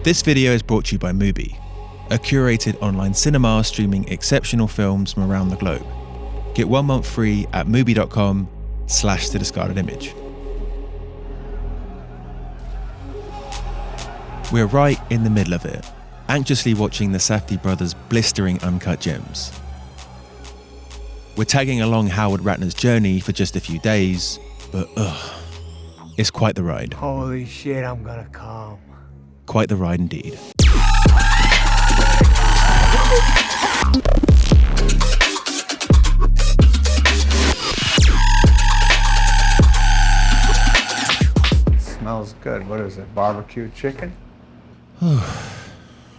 This video is brought to you by Mubi, a curated online cinema streaming exceptional films from around the globe. Get 1 month free at mubi.com/thediscardedimage. We're right in the middle of it, anxiously watching the Safdie brothers' blistering Uncut gems. We're tagging along Howard Ratner's journey for just a few days, but it's quite the ride. Holy shit, I'm gonna come. Quite the ride indeed. Smells good. What is it, barbecue chicken?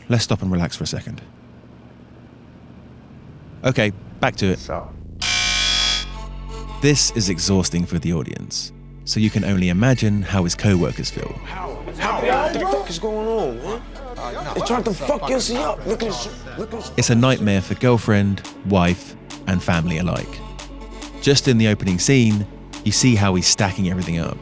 Let's stop and relax for a second. Okay, back to it. So, This is exhausting for the audience, so you can only imagine how his co-workers feel. What the fuck is going on, man? They're trying to fuck us up. Look at this. It's a nightmare for girlfriend, wife, and family alike. Just in the opening scene, you see how he's stacking everything up.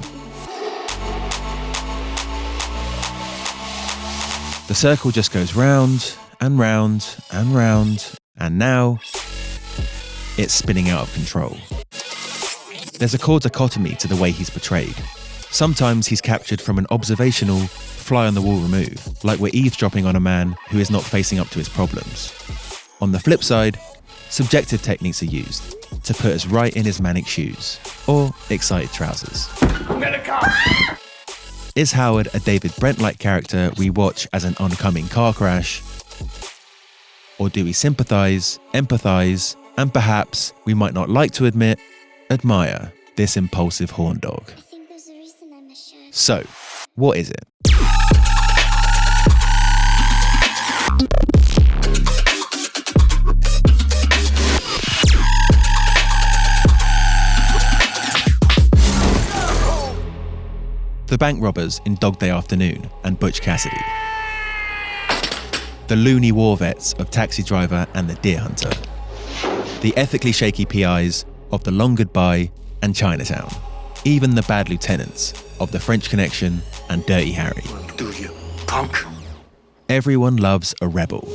The circle just goes round and round and round, and now it's spinning out of control. There's a core dichotomy to the way he's portrayed. Sometimes he's captured from an observational, fly-on-the-wall remove, like we're eavesdropping on a man who is not facing up to his problems. On the flip side, subjective techniques are used to put us right in his manic shoes, or excited trousers. I'm gonna come. Is Howard a David Brent-like character we watch as an oncoming car crash? Or do we sympathise, empathise, and perhaps, we might not like to admit, admire this impulsive horn dog? So, what is it? The bank robbers in Dog Day Afternoon and Butch Cassidy. The loony war vets of Taxi Driver and The Deer Hunter. The ethically shaky PIs of The Long Goodbye and Chinatown. Even the bad lieutenants of The French Connection and Dirty Harry. Do you, punk? Everyone loves a rebel.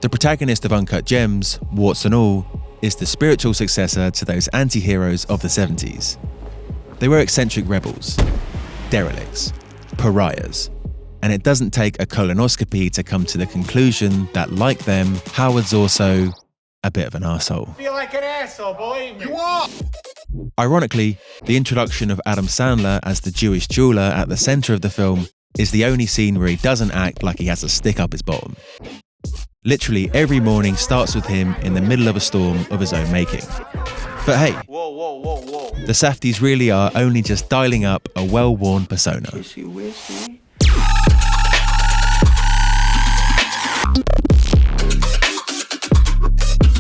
The protagonist of Uncut Gems, warts and all, is the spiritual successor to those anti-heroes of the 70s. They were eccentric rebels, derelicts, pariahs, and it doesn't take a colonoscopy to come to the conclusion that, like them, Howard's also a bit of an arsehole. feel like an asshole, believe me. You are. Ironically, the introduction of Adam Sandler as the Jewish jeweler at the center of the film is the only scene where he doesn't act like he has a stick up his bottom. Literally every morning starts with him in the middle of a storm of his own making. But hey, Whoa. the Safdies really are only just dialing up a well-worn persona. Wishy.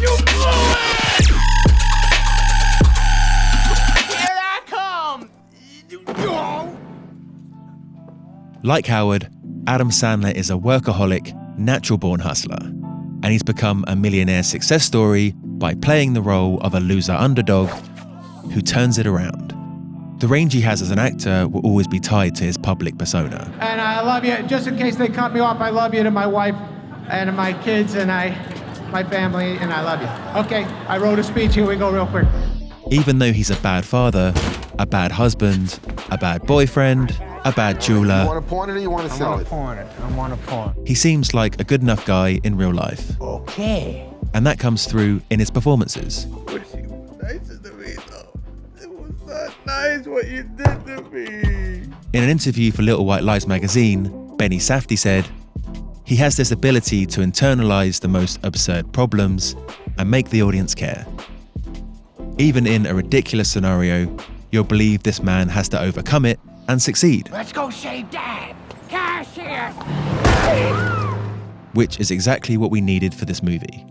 You blew it! Here I come! Like Howard, Adam Sandler is a workaholic, natural-born hustler, and he's become a millionaire success story by playing the role of a loser underdog who turns it around. The range he has as an actor will always be tied to his public persona. And I love you. Just in case they cut me off, I love you to my wife and my kids and my family, and I love you. Okay, I wrote a speech. Here we go real quick. Even though he's a bad father, a bad husband, a bad boyfriend, a bad jeweler, You want to pawn it or you want to sell it? I want to pawn. he seems like a good enough guy in real life. Okay. And that comes through in his performances. Wish you was nicer to me, though. It was not nice what you did to me. In an interview for Little White Lies magazine, Benny Safdie said, he has this ability to internalize the most absurd problems and make the audience care. Even in a ridiculous scenario, you'll believe this man has to overcome it and succeed. Let's go save Dad! Cashier! Which is exactly what we needed for this movie.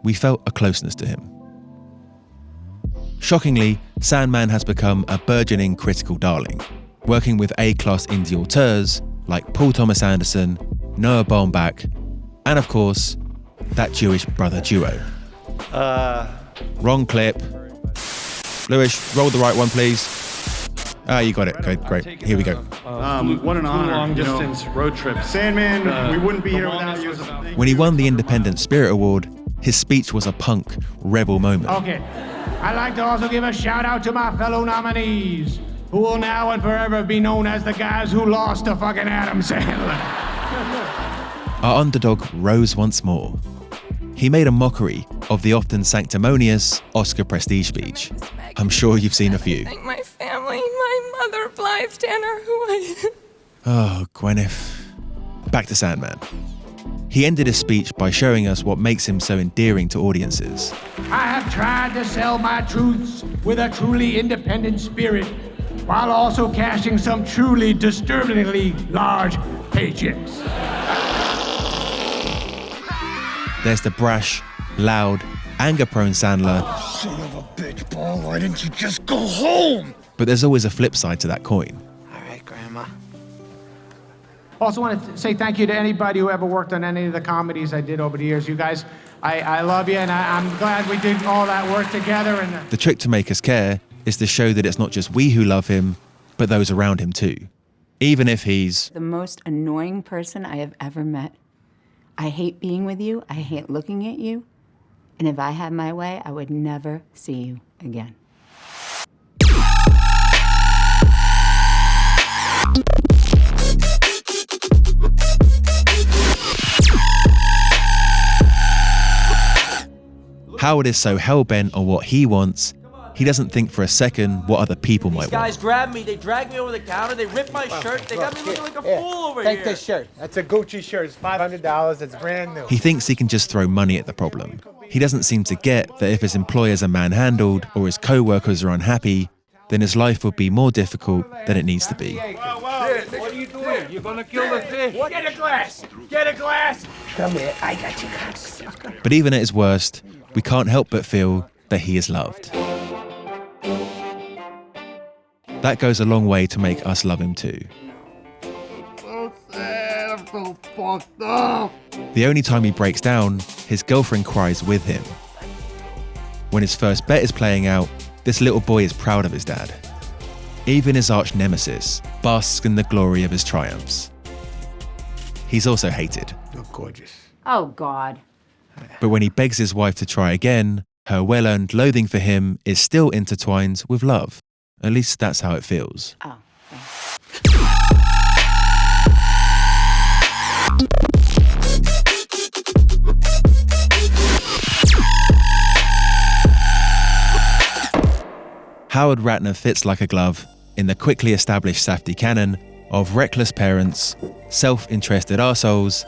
We felt a closeness to him. Shockingly, Sandman has become a burgeoning critical darling, working with A-class indie auteurs like Paul Thomas Anderson, Noah Baumbach, and of course, that Jewish brother duo. Wrong clip. Luís, roll the right one, please. Ah, you got it. Okay, great. Here we go. What an honor. Long distance road trip. Sandman, we wouldn't be here without you. When he won the Independent Spirit Award, his speech was a punk, rebel moment. Okay. I'd like to also give a shout out to my fellow nominees, who will now and forever be known as the guys who lost to fucking Adam Sandler. Our underdog rose once more. He made a mockery of the often sanctimonious Oscar prestige speech. I'm sure you've seen a few. Thank my family, my mother, Blythe Tanner, who I... Oh, Gwyneth. Back to Sandman. He ended his speech by showing us what makes him so endearing to audiences. I have tried to sell my truths with a truly independent spirit, while also cashing some truly disturbingly large paychecks. There's the brash, loud, anger-prone Sandler. Son of a bitch, Paul, why didn't you just go home? But there's always a flip side to that coin. All right, Grandma. Also want to say thank you to anybody who ever worked on any of the comedies I did over the years. You guys, I love you, and I'm glad we did all that work together. And The trick to make us care is to show that it's not just we who love him, but those around him too. Even if he's the most annoying person I have ever met. I hate being with you. I hate looking at you. And if I had my way, I would never see you again. Howard is so hell-bent on what he wants, he doesn't think for a second what other people might These guys want. grabbed me, they dragged me over the counter, they ripped my shirt, they got me looking like a fool over here. Take this shirt. That's a Gucci shirt. It's $500. It's brand new. He thinks he can just throw money at the problem. He doesn't seem to get that if his employers are manhandled or his co-workers are unhappy, then his life would be more difficult than it needs to be. What are you doing? You're gonna kill the fish. get a glass! Get a glass! Come here. I got you guys. But even at his worst, we can't help but feel that he is loved. That goes a long way to make us love him too. So sad, I'm so fucked up. The only time he breaks down, his girlfriend cries with him. When his first bet is playing out, this little boy is proud of his dad. Even his arch nemesis basks in the glory of his triumphs. He's also hated. You're gorgeous. Oh, God. But when he begs his wife to try again, her well-earned loathing for him is still intertwined with love. At least that's how it feels. Oh, thanks. Howard Ratner fits like a glove in the quickly established Safdie canon of reckless parents, self-interested arseholes,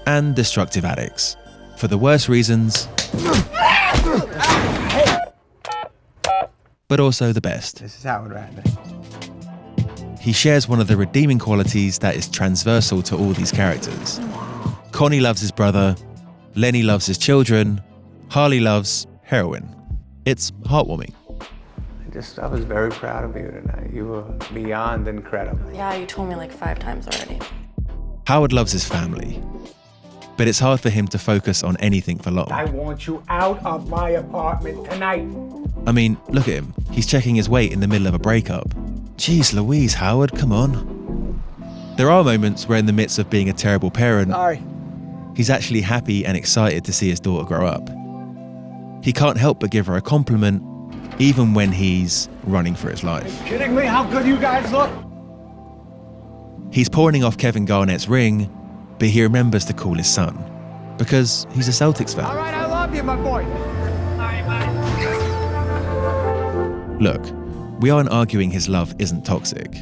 and destructive addicts. For the worst reasons, but also the best. This is Howard Ratner. He shares one of the redeeming qualities that is transversal to all these characters. Connie loves his brother, Lenny loves his children, Harley loves heroin. It's heartwarming. I was very proud of you tonight. You were beyond incredible. Yeah, you told me like 5 times already. Howard loves his family, but it's hard for him to focus on anything for long. I want you out of my apartment tonight. I mean, look at him. He's checking his weight in the middle of a breakup. Jeez Louise, Howard, come on. There are moments where in the midst of being a terrible parent, Sorry. he's actually happy and excited to see his daughter grow up. He can't help but give her a compliment, even when he's running for his life. Kidding me? How good you guys look? He's pawning off Kevin Garnett's ring, but he remembers to call his son, because he's a Celtics fan. All right, I love you, my boy. Look, we aren't arguing his love isn't toxic.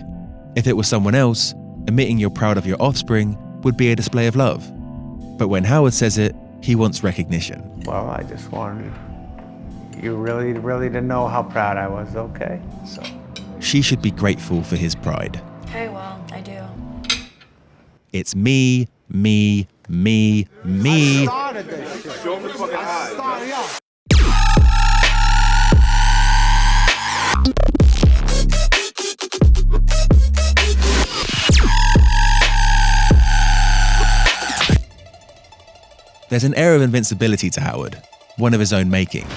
If it was someone else, admitting you're proud of your offspring would be a display of love. But when Howard says it, he wants recognition. Well, I just wanted you really to know how proud I was, okay? So. She should be grateful for his pride. Okay, well, I do. It's me, me, me, me. Started this shit. Show me fucking eyes. Started up. There's an air of invincibility to Howard, one of his own making.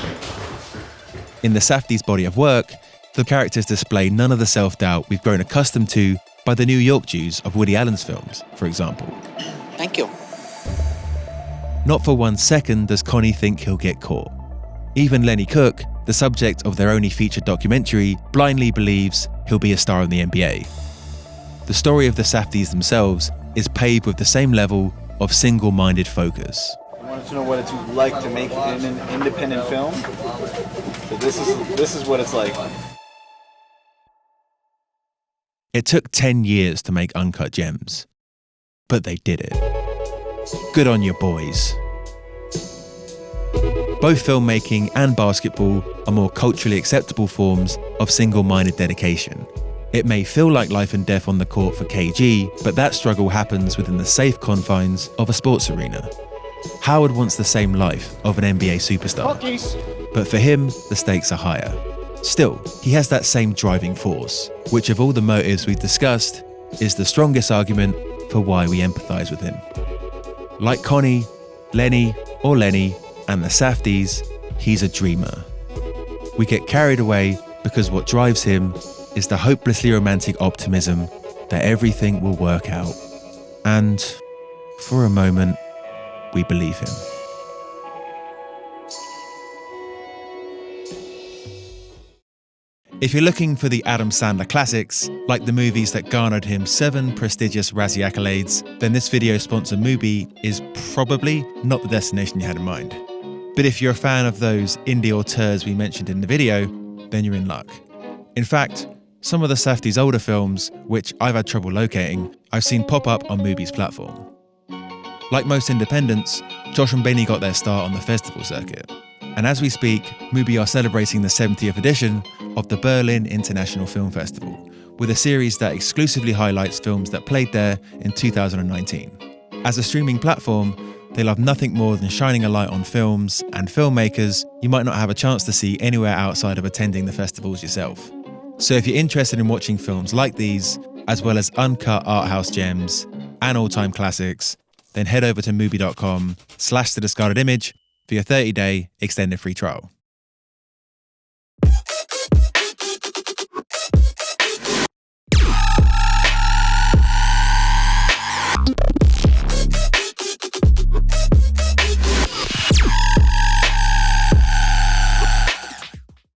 In the Safdie's body of work, The characters display none of the self-doubt we've grown accustomed to by the New York Jews of Woody Allen's films, for example. Thank you. Not for 1 second does Connie think he'll get caught. Even Lenny Cook, the subject of their only featured documentary, blindly believes he'll be a star in the NBA. The story of the Safdies themselves is paved with the same level of single-minded focus. I wanted to know what it's like to make an independent film. So this is what it's like. It took 10 years to make Uncut Gems, but they did it. Good on you, boys. Both filmmaking and basketball are more culturally acceptable forms of single-minded dedication. It may feel like life and death on the court for KG, but that struggle happens within the safe confines of a sports arena. Howard wants the same life of an NBA superstar, but for him, the stakes are higher. Still, he has that same driving force, which of all the motives we've discussed, is the strongest argument for why we empathize with him. Like Connie, Lenny, and the Safdies, he's a dreamer. We get carried away because what drives him is the hopelessly romantic optimism that everything will work out. And, for a moment, we believe him. If you're looking for the Adam Sandler classics, like the movies that garnered him 7 prestigious Razzie accolades, then this video sponsor Mubi is probably not the destination you had in mind. But if you're a fan of those indie auteurs we mentioned in the video, then you're in luck. In fact, some of the Safdie's older films, which I've had trouble locating, I've seen pop up on Mubi's platform. Like most independents, Josh and Benny got their start on the festival circuit. And as we speak, Mubi are celebrating the 70th edition of the Berlin International Film Festival, with a series that exclusively highlights films that played there in 2019. As a streaming platform, they love nothing more than shining a light on films and filmmakers you might not have a chance to see anywhere outside of attending the festivals yourself. So if you're interested in watching films like these, as well as uncut art house gems and all-time classics, then head over to mubi.com/thediscardedimage for your 30-day extended free trial.